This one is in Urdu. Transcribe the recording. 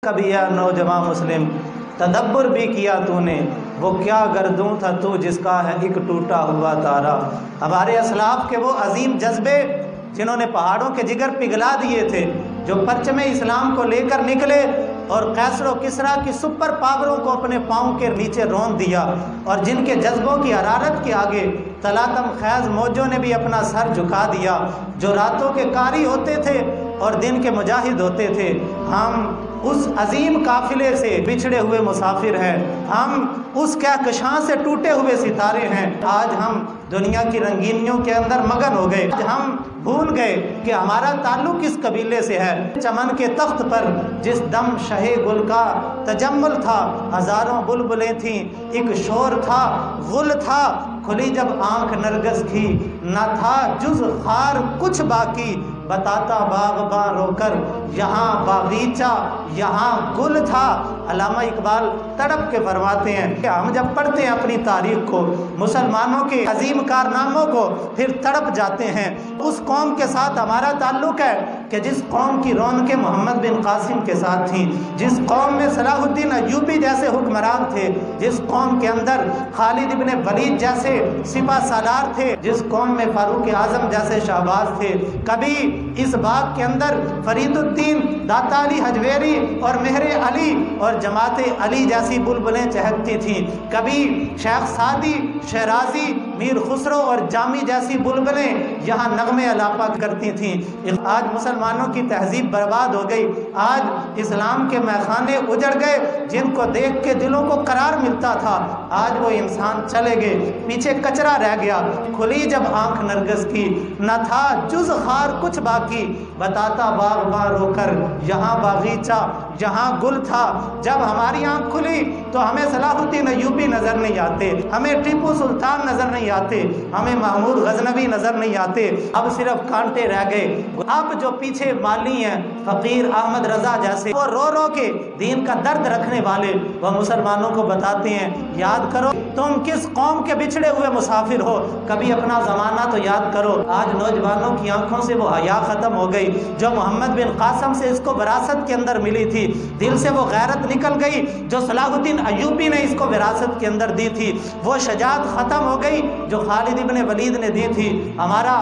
کبھی یا نوجوان مسلم تدبر بھی کیا تو نے، وہ کیا گردوں تھا تو جس کا ہے ایک ٹوٹا ہوا تارا۔ ہمارے اسلاف کے وہ عظیم جذبے جنہوں نے پہاڑوں کے جگر پگھلا دیے تھے، جو پرچم اسلام کو لے کر نکلے اور قیصر و کسریٰ کی سپر پاوروں کو اپنے پاؤں کے نیچے رون دیا، اور جن کے جذبوں کی حرارت کے آگے تلاطم خیز موجوں نے بھی اپنا سر جھکا دیا، جو راتوں کے قاری ہوتے تھے اور دن کے مجاہد ہوتے تھے۔ ہم اس عظیم قافلے سے بچھڑے ہوئے مسافر ہیں، ہم اس کہکشاں سے ٹوٹے ہوئے ستارے ہیں۔ آج ہم دنیا کی رنگینیوں کے اندر مگن ہو گئے، آج ہم بھول گئے کہ ہمارا تعلق کس قبیلے سے ہے۔ چمن کے تخت پر جس دم شہ گل کا تجمل تھا، ہزاروں بلبلیں تھیں، ایک شور تھا، غل تھا، کھلی جب آنکھ نرگس کی، نہ تھا جز خار کچھ باقی، بتاتا باغباں رو کر یہاں باغیچہ یہاں گل تھا۔ علامہ اقبال تڑپ کے فرماتے ہیں کہ ہم جب پڑھتے ہیں اپنی تاریخ کو، مسلمانوں کے عظیم کارناموں کو، پھر تڑپ جاتے ہیں۔ اس قوم کے ساتھ ہمارا تعلق ہے کہ جس قوم کی رونقیں محمد بن قاسم کے ساتھ تھیں، جس قوم میں صلاح الدین ایوبی جیسے حکمران تھے، جس قوم کے اندر خالد ابن ولید جیسے سپہ سالار تھے، جس قوم میں فاروق اعظم جیسے شہباز تھے۔ کبھی اس باغ کے اندر فرید الدین داتا علی حجویری اور مہر علی اور جماعت علی جیسی بلبلیں چہکتی تھیں، کبھی شیخ سعدی، شیرازی، میر خسرو اور جامی جیسی بلبلیں یہاں نغمے الاپا کرتی تھیں۔ آج مسلمانوں کی تہذیب برباد ہو گئی، آج اسلام کے میخانے اجڑ گئے، جن کو دیکھ کے دلوں کو قرار ملتا تھا، آج وہ انسان چلے گئے، پیچھے کچرا رہ گیا۔ کھلی جب آنکھ نرگس کی، نہ تھا جز خار کچھ باقی، بتاتا باغباں رو کر یہاں باغیچہ یہاں گل تھا۔ جب ہماری آنکھ کھلی تو ہمیں صلاح الدین ایوبی نظر نہیں آتے، ہمیں ٹیپو سلطان نظر نہیں آتے، ہمیں محمود غزنوی نظر نہیں آتے، اب صرف کانٹے رہ گئے۔ اب جو پیچھے مالی ہیں، فقیر احمد رضا جیسے، وہ رو رو کے دین کا درد رکھنے والے، وہ مسلمانوں کو بتاتے ہیں یاد کرو تم کس قوم کے بچھڑے ہوئے مسافر ہو، کبھی اپنا زمانہ تو یاد کرو۔ آج نوجوانوں کی آنکھوں سے وہ حیا ختم ہو گئی جو محمد بن قاسم سے اس کو وراثت کے اندر ملی تھی، دل سے وہ غیرت نکل گئی جو صلاح الدین ایوبی نے اس کو وراثت کے اندر دی تھی، وہ شجاعت ختم ہو گئی جو خالد ابن ولید نے دی تھی۔ ہمارا